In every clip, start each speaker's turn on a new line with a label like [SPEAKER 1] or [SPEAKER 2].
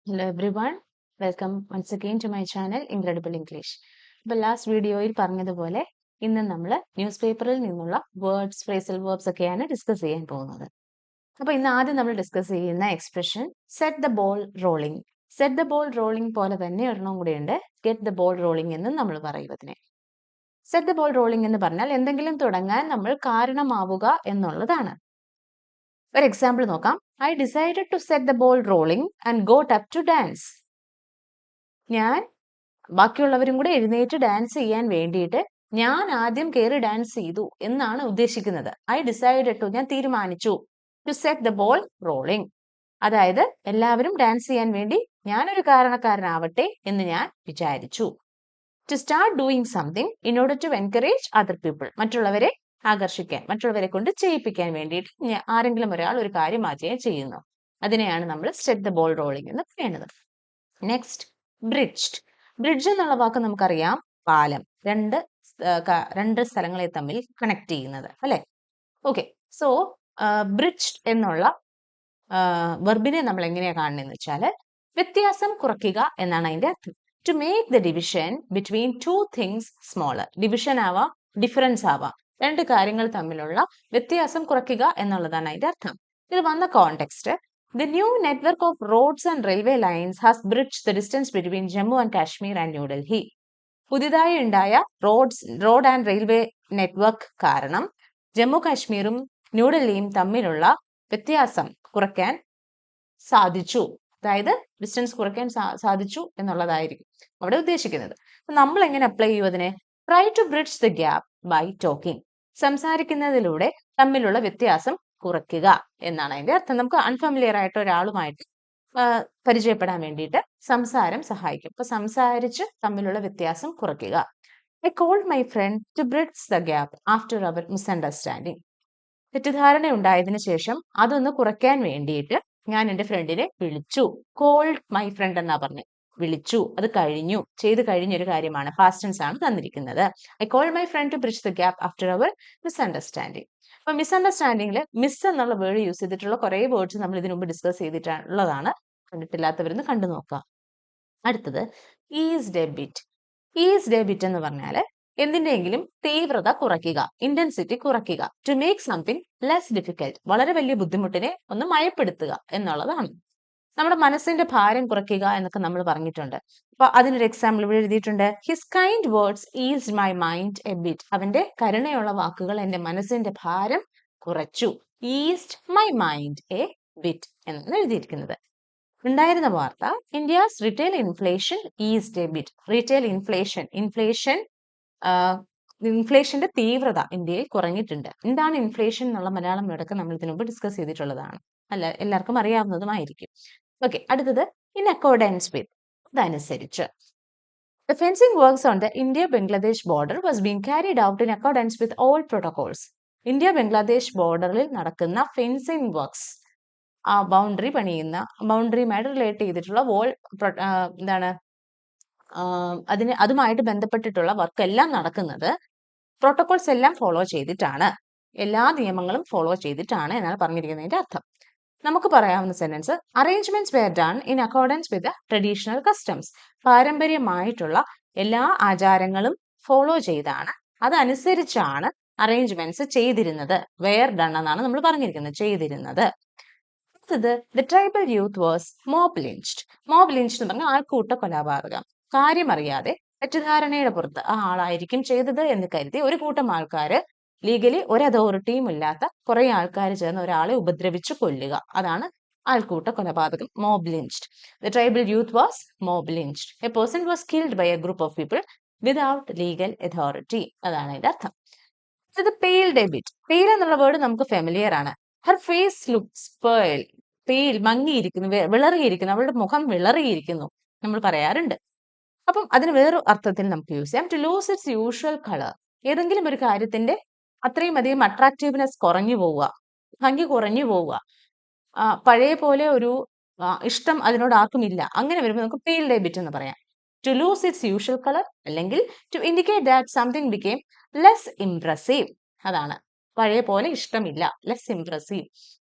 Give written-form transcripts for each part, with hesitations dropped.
[SPEAKER 1] Hello everyone, welcome once again to my channel Incredible English. അപ്പോൾ last വീഡിയോയിൽ പറഞ്ഞതുപോലെ ഇന്ന് നമ്മൾ ന്യൂസ് പേപ്പറിൽ നിന്നുള്ള വേർഡ്സ് ഫ്രേസൽ വേർബ്സ് ഒക്കെയാണ് ഡിസ്കസ് ചെയ്യാൻ പോകുന്നത്. അപ്പോൾ ഇന്ന് ആദ്യം നമ്മൾ ഡിസ്കസ് ചെയ്യുന്ന expression set the ball rolling. Set the ball rolling പോലെ തന്നെ ഒരെണ്ണം കൂടെയുണ്ട്, ഗെറ്റ് ദ ബോൾ റോളിംഗ് എന്ന് നമ്മൾ പറയും അതിനെ. സെറ്റ് ദ ബോൾ റോളിംഗ് എന്ന് പറഞ്ഞാൽ എന്തെങ്കിലും തുടങ്ങാൻ നമ്മൾ കാരണമാവുക എന്നുള്ളതാണ്. ഒരു എക്സാമ്പിൾ നോക്കാം. I decided to set the ball rolling and got up to dance. ഞാൻ ബാക്കിയുള്ളവരും കൂടെ എഴുന്നേറ്റ് ഡാൻസ് ചെയ്യാൻ വേണ്ടിയിട്ട് ഞാൻ ആദ്യം കയറി ഡാൻസ് ചെയ്തു എന്നാണ് ഉദ്ദേശിക്കുന്നത്. I decided to, ഞാൻ തീരുമാനിച്ചു, to set the ball rolling. അതായത് എല്ലാവരും ഡാൻസ് ചെയ്യാൻ വേണ്ടി ഞാനൊരു കാരണക്കാരനാവട്ടെ എന്ന് ഞാൻ വിചാരിച്ചു. To start doing something in order to encourage other people. മറ്റുള്ളവരെ ആകർഷിക്കാൻ, മറ്റുള്ളവരെ കൊണ്ട് ചെയ്യിപ്പിക്കാൻ വേണ്ടിയിട്ട് ആരെങ്കിലും ഒരാൾ ഒരു കാര്യം ആദ്യം ചെയ്യുന്നു. അതിനെയാണ് നമ്മൾ സെറ്റ് ദ ബോൾ റോളിംഗ് എന്ന് പറയുന്നത്. Next, bridged. ബ്രിഡ്ജ് എന്നുള്ള വാക്ക് നമുക്കറിയാം, പാലം, രണ്ട് സ്ഥലങ്ങളെ തമ്മിൽ കണക്ട് ചെയ്യുന്നത് അല്ലെ. ഓക്കെ, സോ ബ്രിഡ്ജ്ഡ് എന്നുള്ള വെർബിനെ നമ്മൾ എങ്ങനെയാ കാണുന്നതെന്ന് വെച്ചാൽ വ്യത്യാസം കുറയ്ക്കുക എന്നാണ് അതിന്റെ അർത്ഥം. To make the division between two things smaller. Division ആവാം, ഡിഫറൻസ് ആവാം, രണ്ട് കാര്യങ്ങൾ തമ്മിലുള്ള വ്യത്യാസം കുറയ്ക്കുക എന്നുള്ളതാണ് അതിന്റെ അർത്ഥം. ഇത് വന്ന context, the new network of roads and railway lines has bridged the distance between Jammu and Kashmir and New Delhi. പുതിയതായി ഉണ്ടായ റോഡ് ആൻഡ് റെയിൽവേ നെറ്റ്വർക്ക് കാരണം ജമ്മു കാശ്മീരും ന്യൂഡൽഹിയും തമ്മിലുള്ള വ്യത്യാസം കുറയ്ക്കാൻ സാധിച്ചു. അതായത് ഡിസ്റ്റൻസ് കുറയ്ക്കാൻ സാധിച്ചു എന്നുള്ളതായിരിക്കും അവിടെ ഉദ്ദേശിക്കുന്നത്. നമ്മൾ എങ്ങനെ അപ്ലൈ ചെയ്യും അതിനെ? Try to bridge the gap by talking. സംസാരിക്കുന്നതിലൂടെ തമ്മിലുള്ള വ്യത്യാസം കുറയ്ക്കുക എന്നാണ് അതിന്റെ അർത്ഥം. നമുക്ക് അൺഫെമിലിയർ ആയിട്ട് ഒരാളുമായിട്ട് പരിചയപ്പെടാൻ വേണ്ടിയിട്ട് സംസാരം സഹായിക്കും. അപ്പൊ സംസാരിച്ച് തമ്മിലുള്ള വ്യത്യാസം കുറയ്ക്കുക. I called my friend to bridge the gap after our misunderstanding. തെറ്റിദ്ധാരണ ഉണ്ടായതിനു ശേഷം അതൊന്ന് കുറയ്ക്കാൻ വേണ്ടിയിട്ട് ഞാൻ എൻ്റെ ഫ്രണ്ടിനെ വിളിച്ചു. കോൾഡ് മൈ ഫ്രണ്ട് എന്നാ പറഞ്ഞു, വിളിച്ചു, അത് കഴിഞ്ഞു, ചെയ്ത് കഴിഞ്ഞൊരു കാര്യമാണ്, പാസ്റ്റ് ടെൻസ് ആണ് തന്നിരിക്കുന്നത്. I called my friend to bridge the gap after our misunderstanding. അപ്പൊ മിസ്അണ്ടർസ്റ്റാൻഡിങ്ങിൽ മിസ് എന്നുള്ള വേർഡ് യൂസ് ചെയ്തിട്ടുള്ള കുറെ വേർഡ്സ് നമ്മൾ ഇതിനു മുമ്പ് ഡിസ്കസ് ചെയ്തിട്ടുള്ളതാണ്. കണ്ടിട്ടില്ലാത്തവരൊന്ന് കണ്ടു നോക്കാം. അടുത്തത് ഈസ് ഡെബിറ്റ്. ഈസ് ഡെബിറ്റ് എന്ന് പറഞ്ഞാൽ എന്തിന്റെയെങ്കിലും തീവ്രത കുറയ്ക്കുക, ഇന്റൻസിറ്റി കുറയ്ക്കുക. To make something less difficult, വളരെ വലിയ ബുദ്ധിമുട്ടിനെ ഒന്ന് മയപ്പെടുത്തുക എന്നുള്ളതാണ്. നമ്മുടെ മനസ്സിന്റെ ഭാരം കുറയ്ക്കുക എന്നൊക്കെ നമ്മൾ പറഞ്ഞിട്ടുണ്ട്. അപ്പൊ അതിനൊരു എക്സാമ്പിൾ ഇവിടെ എഴുതിയിട്ടുണ്ട്. His kind words eased my mind a bit. അവന്റെ കരുണയുള്ള വാക്കുകൾ എന്റെ മനസ്സിന്റെ ഭാരം കുറച്ചു. Eased my mind a bit എന്നാണ് എഴുതിയിരിക്കുന്നത്. ഉണ്ടായിരുന്ന വാർത്ത, India's retail inflation eased a bit. Retail ഇൻഫ്ലേഷന്റെ തീവ്രത ഇന്ത്യയിൽ കുറഞ്ഞിട്ടുണ്ട്. എന്താണ് ഇൻഫ്ലേഷൻ എന്നുള്ള മലയാളം വേർഡൊക്കെ നമ്മൾ ഇതിനു മുമ്പ് ഡിസ്കസ് ചെയ്തിട്ടുള്ളതാണ്, അല്ല എല്ലാവർക്കും അറിയാവുന്നതുമായിരിക്കും. ഓക്കെ, അടുത്തത് ഇൻ അക്കോർഡൻസ് വിത്ത്, അതനുസരിച്ച്. The fencing works on the India-Bangladesh border was being carried out in accordance with all protocols. India Bangladesh ബോർഡറിൽ നടക്കുന്ന ഫെൻസിങ് വർക്ക്സ്, ആ ബൗണ്ടറി പണിയുന്ന, ബൗണ്ടറിയുമായിട്ട് റിലേറ്റ് ചെയ്തിട്ടുള്ള എന്താണ് അതുമായിട്ട് ബന്ധപ്പെട്ടിട്ടുള്ള വർക്ക് എല്ലാം നടക്കുന്നത് പ്രോട്ടോകോൾസ് എല്ലാം ഫോളോ ചെയ്തിട്ടാണ്, എല്ലാ നിയമങ്ങളും ഫോളോ ചെയ്തിട്ടാണ് എന്നാണ് പറഞ്ഞിരിക്കുന്നതിന്റെ അർത്ഥം. നമുക്ക് പറയാവുന്ന sentence, arrangements were done in accordance with traditional customs. പാരമ്പര്യമായിട്ടുള്ള എല്ലാ ആചാരങ്ങളും ഫോളോ ചെയ്താണ്, അതനുസരിച്ചാണ് അറേഞ്ച്മെന്റ്സ് ചെയ്തിരുന്നത്. വെയർ ഡൺ എന്നാണ് നമ്മൾ പറഞ്ഞിരിക്കുന്നത്, ചെയ്തിരുന്നത്. The tribal youth was mob lynched. Mob lynched എന്ന് പറഞ്ഞാൽ ആൾക്കൂട്ട കൊലപാതകം. കാര്യമറിയാതെ തെറ്റിദ്ധാരണയുടെ പുറത്ത് ആ ആളായിരിക്കും ചെയ്തത് എന്ന് കരുതി ഒരു കൂട്ടം ആൾക്കാര്, ലീഗലി ഒരു അതോറിറ്റിയും ഇല്ലാത്ത കുറെ ആൾക്കാർ ചേർന്ന് ഒരാളെ ഉപദ്രവിച്ച് കൊല്ലുക, അതാണ് ആൾക്കൂട്ട കൊലപാതകം, mob ലിഞ്ച്ഡ്. The tribal youth was mob lynched. A person was killed by a group of people without legal authority. അതാണ് അതിന്റെ അർത്ഥം. ഇത് പെയിൽ ഡെബിറ്റ്. പെയിൽ എന്നുള്ള വേർഡ് നമുക്ക് ഫെമിലിയർ ആണ്. Her face looks pale. Pale, മങ്ങിയിരിക്കുന്നു, വിളറിയിരിക്കുന്നു, അവളുടെ മുഖം വിളറിയിരിക്കുന്നു നമ്മൾ പറയാറുണ്ട്. അപ്പം അതിന് വേറൊരു അർത്ഥത്തിൽ നമുക്ക് യൂസ് ചെയ്യാം. To lose its usual colour. ഏതെങ്കിലും ഒരു കാര്യത്തിന്റെ അത്രയും അധികം അട്രാക്റ്റീവ്നെസ് കുറഞ്ഞു പോവുക, ഭംഗി കുറഞ്ഞു പോവുക, പഴയ പോലെ ഒരു ഇഷ്ടം അതിനോട് ആർക്കും ഇല്ല, അങ്ങനെ വരുമ്പോൾ നമുക്ക് പെയിൽ ഡെബിറ്റ് എന്ന് പറയാം. To lose its usual colour, അല്ലെങ്കിൽ to indicate that something became less impressive. അതാണ് പഴയ പോലെ ഇഷ്ടമില്ല, less impressive.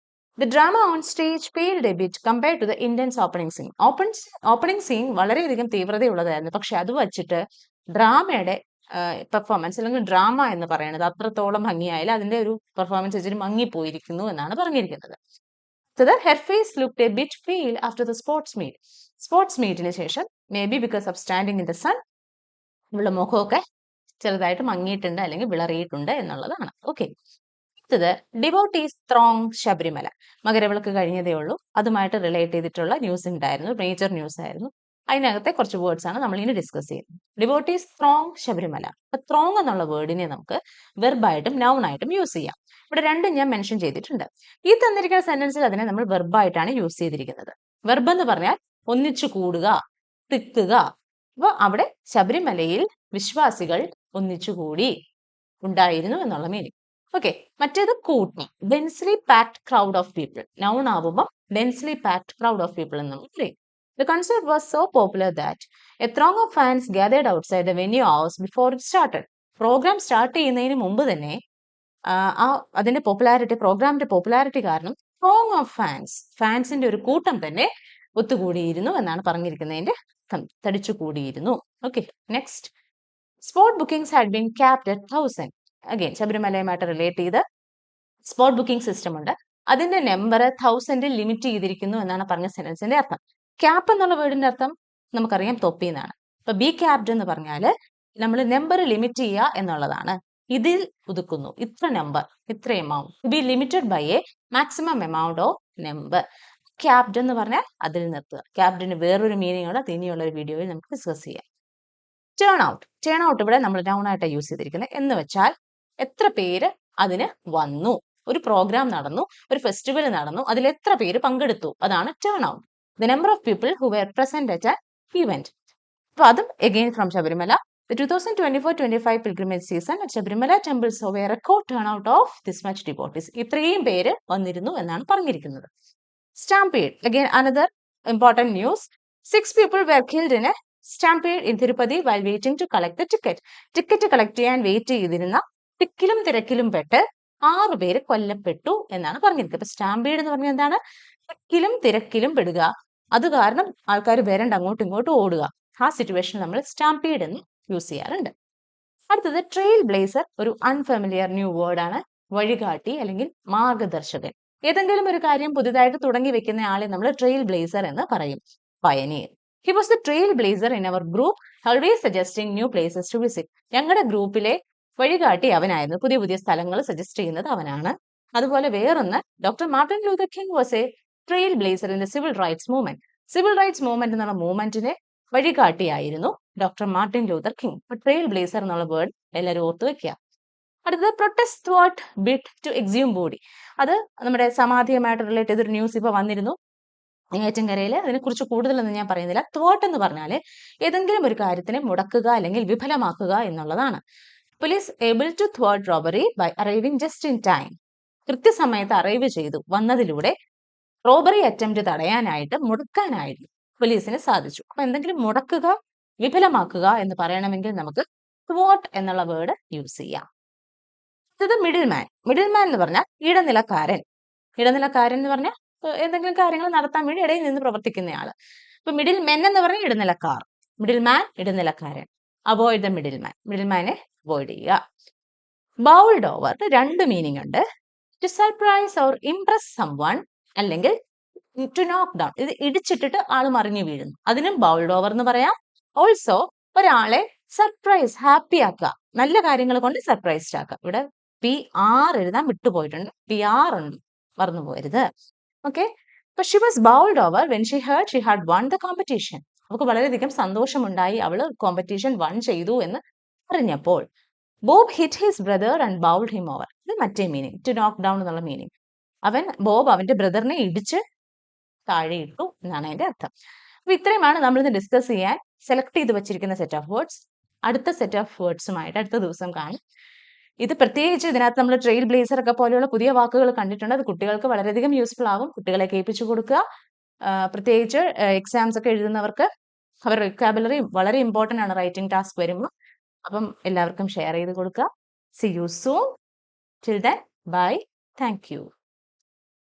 [SPEAKER 1] The drama on stage paled a bit compared to the intense opening scene. Opening scene വളരെയധികം തീവ്രതയുള്ളതായിരുന്നു. പക്ഷെ അത് വച്ചിട്ട് ഡ്രാമയുടെ പെർഫോമൻസ് അല്ലെങ്കിൽ ഡ്രാമ എന്ന് പറയുന്നത് അത്രത്തോളം ഭംഗിയായാലും അതിന്റെ ഒരു പെർഫോമൻസ് ഇച്ചിരി മങ്ങിപ്പോയിരിക്കുന്നു എന്നാണ് പറഞ്ഞിരിക്കുന്നത്. Her face looked a bit pale after the sports meet. Sports മീറ്റിന് ശേഷം may be because of standing in the sun ഇവളുടെ മുഖമൊക്കെ ചെറുതായിട്ട് മങ്ങിയിട്ടുണ്ട് അല്ലെങ്കിൽ വിളറിയിട്ടുണ്ട് എന്നുള്ളതാണ്. ഓക്കെ, അടുത്തത് ഡിവോട്ടീസ് ത്രോങ് ശബരിമല. മകരവിളക്ക് കഴിഞ്ഞതേ ഉള്ളൂ, അതുമായിട്ട് റിലേറ്റ് ചെയ്തിട്ടുള്ള ന്യൂസ് ഉണ്ടായിരുന്നു, മേജർ ന്യൂസ് ആയിരുന്നു. അതിനകത്തെ കുറച്ച് വേർഡ്സ് ആണ് നമ്മൾ ഇനി ഡിസ്കസ് ചെയ്യുന്നത്. ഡിവോട്ടീസ് ത്രോങ് ശബരിമല. അപ്പൊ ത്രോങ് എന്നുള്ള വേർഡിനെ നമുക്ക് വെർബായിട്ടും നൗൺ ആയിട്ടും യൂസ് ചെയ്യാം. ഇവിടെ രണ്ടും ഞാൻ മെൻഷൻ ചെയ്തിട്ടുണ്ട്. ഈ തന്നിരിക്കുന്ന സെന്റൻസിൽ അതിനെ നമ്മൾ വെർബായിട്ടാണ് യൂസ് ചെയ്തിരിക്കുന്നത്. വെർബ് എന്ന് പറഞ്ഞാൽ ഒന്നിച്ചു കൂടുക, തിക്കുക. അപ്പൊ അവിടെ ശബരിമലയിൽ വിശ്വാസികൾ ഒന്നിച്ചുകൂടി ഉണ്ടായിരുന്നു എന്നുള്ള മീനിങ്. ഓക്കെ, മറ്റേത് കൂട്ടി, densely packed crowd of people. Noun ആവുമ്പോൾ densely packed crowd of people എന്ന് നമുക്ക് പറയും. The concert was so popular that a throng of fans gathered outside the venue hours before it started. Programme start ചെയ്യുന്നതിന് മുമ്പ് തന്നെ അതിന്റെ പ്രോഗ്രാമിന്റെ popularity കാരണം throng of ഫാൻസിന്റെ ഒരു കൂട്ടം തന്നെ ഒത്തുകൂടിയിരുന്നു എന്നാണ് പറഞ്ഞിരിക്കുന്നതിന്റെ തടിച്ചു കൂടിയിരുന്നു. Okay, next. Spot bookings had been capped at 1000. Again ശബരിമലയുമായിട്ട് റിലേറ്റ് ചെയ്ത് സ്പോട്ട് ബുക്കിംഗ് സിസ്റ്റം ഉണ്ട്, അതിന്റെ നമ്പർ 1000 ലിമിറ്റ് ചെയ്തിരിക്കുന്നു എന്നാണ് പറഞ്ഞ സെന്റൻസിന്റെ അർത്ഥം. ക്യാപ്പ് എന്നുള്ള വേർഡിന്റെ അർത്ഥം നമുക്കറിയാം തൊപ്പി എന്നാണ്. ഇപ്പൊ ബി ക്യാപ്ഡ് എന്ന് പറഞ്ഞാല് നമ്മൾ നമ്പർ ലിമിറ്റ് ചെയ്യുക എന്നുള്ളതാണ്. ഇതിൽ ഒതുക്കുന്നു, ഇത്ര നമ്പർ, ഇത്ര amount. Be limited by a maximum amount of number. Capped എന്ന് പറഞ്ഞാൽ അതിൽ നിർത്തുക. ക്യാപ്ഡിന് വേറൊരു മീനിങ് ഉണ്ട്, അത് ഇനിയുള്ള ഒരു വീഡിയോയിൽ നമുക്ക് ഡിസ്കസ് ചെയ്യാം. ടേൺ ഔട്ട് ഇവിടെ നമ്മൾ നൗൺ ആയിട്ട് യൂസ് ചെയ്തിരിക്കുന്നത്. എന്ന് വെച്ചാൽ എത്ര പേര് അതിന് വന്നു, ഒരു പ്രോഗ്രാം നടന്നു, ഒരു ഫെസ്റ്റിവൽ നടന്നു, അതിൽ എത്ര പേര് പങ്കെടുത്തു, അതാണ് turn out. The number of people who were present at an event. അപ്പോൾ അതും again from Shabarimala. The 2024-25 pilgrimage season at Shabarimala temple saw a record turnout of this much devotees. ഇത്രയും പേര് വന്നിരുന്നു എന്നാണ് പറഞ്ഞിരിക്കുന്നത്. Stampede, again another important news. 6 people were killed in a stampede in Tirupati while waiting to collect the ticket. Ticket collect ചെയ്യാൻ wait ചെയ്തിരുന്ന തിക്കിലും തിരക്കിലും പെട്ട് 6 പേര് കൊല്ലപ്പെട്ടു എന്നാണ് പറഞ്ഞിരിക്കുന്നത്. അപ്പൊ സ്റ്റാമ്പീഡ് എന്ന് പറഞ്ഞാൽ എന്താണ്? തിക്കിലും തിരക്കിലും പെടുക, അത് കാരണം ആൾക്കാർ വരണ്ട, അങ്ങോട്ടും ഇങ്ങോട്ടും ഓടുക. ആ സിറ്റുവേഷൻ നമ്മൾ സ്റ്റാമ്പീഡ് എന്ന് യൂസ് ചെയ്യാറുണ്ട്. അടുത്തത് ട്രെയിൽ ബ്ലേസർ. ഒരു അൺഫെമിലിയർ ന്യൂ വേർഡ് ആണ്. വഴികാട്ടി അല്ലെങ്കിൽ മാർഗദർശകൻ. ഏതെങ്കിലും ഒരു കാര്യം പുതുതായിട്ട് തുടങ്ങി വെക്കുന്ന ആളെ നമ്മൾ ട്രെയിൽ ബ്ലേസർ എന്ന് പറയും. Pioneer. He was the trail blazer in our group, always suggesting new places to visit. ഞങ്ങളുടെ ഗ്രൂപ്പിലെ വഴികാട്ടി അവനായിരുന്നു, പുതിയ പുതിയ സ്ഥലങ്ങൾ സജസ്റ്റ് ചെയ്യുന്നത് അവനാണ്. അതുപോലെ വേറൊന്ന്, doctor Martin Luther King was a trail blazer in the civil rights movement. Civil rights movement എന്നുള്ള മൂവ്മെന്റിനെ വഴികാട്ടിയായിരുന്നു ഡോക്ടർ മാർട്ടിൻ ലൂതർ കിങ്. അപ്പൊ ട്രെയിൽ ബ്ലേസർ എന്നുള്ള വേർഡ് എല്ലാവരും ഓർത്ത് വെക്കുക. അടുത്തത് protest that bid to exhume body. അത് നമ്മുടെ സമാധിയുമായിട്ട് റിലേറ്റ് ചെയ്തൊരു ന്യൂസ് ഇപ്പൊ വന്നിരുന്നു നെയ്യാറ്റിൻകരയിൽ. അതിനെക്കുറിച്ച് കൂടുതലൊന്നും ഞാൻ പറയുന്നില്ല. ത്വാട്ട് എന്ന് പറഞ്ഞാല് ഏതെങ്കിലും ഒരു കാര്യത്തിനെ മുടക്കുക അല്ലെങ്കിൽ വിഫലമാക്കുക എന്നുള്ളതാണ്. പോലീസ് ഏബിൾ ടു ത്വാട്ട് robbery by arriving just in time. കൃത്യസമയത്ത് അറൈവ് ചെയ്തു വന്നതിലൂടെ റോബറി അറ്റംപ്റ്റ് തടയാനായിട്ട്, മുടക്കാനായിട്ട് പോലീസിന് സാധിച്ചു. അപ്പൊ എന്തെങ്കിലും മുടക്കുക, വിഫലമാക്കുക എന്ന് പറയണമെങ്കിൽ നമുക്ക് ത്വാട്ട് എന്നുള്ള വേർഡ് യൂസ് ചെയ്യാം. ഇത് മിഡിൽ മാൻ. മിഡിൽ മാൻ എന്ന് പറഞ്ഞാൽ ഇടനിലക്കാരൻ. ഇടനിലക്കാരൻ എന്ന് പറഞ്ഞാൽ എന്തെങ്കിലും കാര്യങ്ങൾ നടത്താൻ വേണ്ടി ഇടയിൽ നിന്ന് പ്രവർത്തിക്കുന്നയാള്. ഇപ്പൊ മിഡിൽ മെൻ എന്ന് പറഞ്ഞാൽ ഇടനിലക്കാർ, മിഡിൽ മാൻ ഇടനിലക്കാരൻ. Avoid the middle man. Middle മാനെ അവോയ്ഡ് ചെയ്യുക. ബൗൾഡ് ഓവർ രണ്ട് മീനിങ് ഉണ്ട്. To surprise or impress someone, അല്ലെങ്കിൽ ടു നോക്ക് ഡൗൺ. ഇത് ഇടിച്ചിട്ടിട്ട് ആൾ മറിഞ്ഞു വീഴുന്നു, അതിനും ബൗൾഡ് ഓവർ എന്ന് പറയാം. ഓൾസോ ഒരാളെ സർപ്രൈസ്, ഹാപ്പി ആക്കുക, നല്ല കാര്യങ്ങൾ കൊണ്ട് സർപ്രൈസ്ഡ് ആക്കുക. ഇവിടെ PR എഴുതാൻ വിട്ടുപോയിട്ടുണ്ട്, PR ഉണ്ട്, മറന്നു പോരുത്. ഓക്കെ, അപ്പൊ she was bowled over when she heard she had one the competition. അവർക്ക് വളരെയധികം സന്തോഷമുണ്ടായി, അവള് കോമ്പറ്റീഷൻ വൺ ചെയ്തു എന്ന് അറിഞ്ഞപ്പോൾ. Bob hit his brother and bowled him over. ഇത് മറ്റേ മീനിങ്, ടു നോക്ക് ഡൗൺ എന്നുള്ള മീനിങ്. ബോബ് അവന്റെ ബ്രദറിനെ ഇടിച്ച് താഴെ ഇട്ടു എന്നാണ് അതിന്റെ അർത്ഥം. അപ്പൊ ഇത്രയുമാണ് നമ്മളിന്ന് ഡിസ്കസ് ചെയ്യാൻ സെലക്ട് ചെയ്ത് വെച്ചിരിക്കുന്ന സെറ്റ് ഓഫ് വേർഡ്സ്. അടുത്ത സെറ്റ് ഓഫ് വേർഡ്സുമായിട്ട് അടുത്ത ദിവസം കാണും. ഇത് പ്രത്യേകിച്ച് ഇതിനകത്ത് നമ്മൾ ട്രെയിൽ ബ്ലേസർ ഒക്കെ പോലെയുള്ള പുതിയ വാക്കുകൾ കണ്ടിട്ടുണ്ട്. അത് കുട്ടികൾക്ക് വളരെയധികം യൂസ്ഫുൾ ആകും. കുട്ടികളെ കേൾപ്പിച്ചു കൊടുക്കുക. പ്രത്യേകിച്ച് എക്സാംസ് ഒക്കെ എഴുതുന്നവർക്ക് അവരുടെ വൊക്കാബുലറി വളരെ ഇമ്പോർട്ടന്റ് ആണ് റൈറ്റിംഗ് ടാസ്ക് വരുമ്പോൾ. അപ്പം എല്ലാവർക്കും ഷെയർ ചെയ്ത് കൊടുക്കുക. See you soon. Till then, bye. Thank you.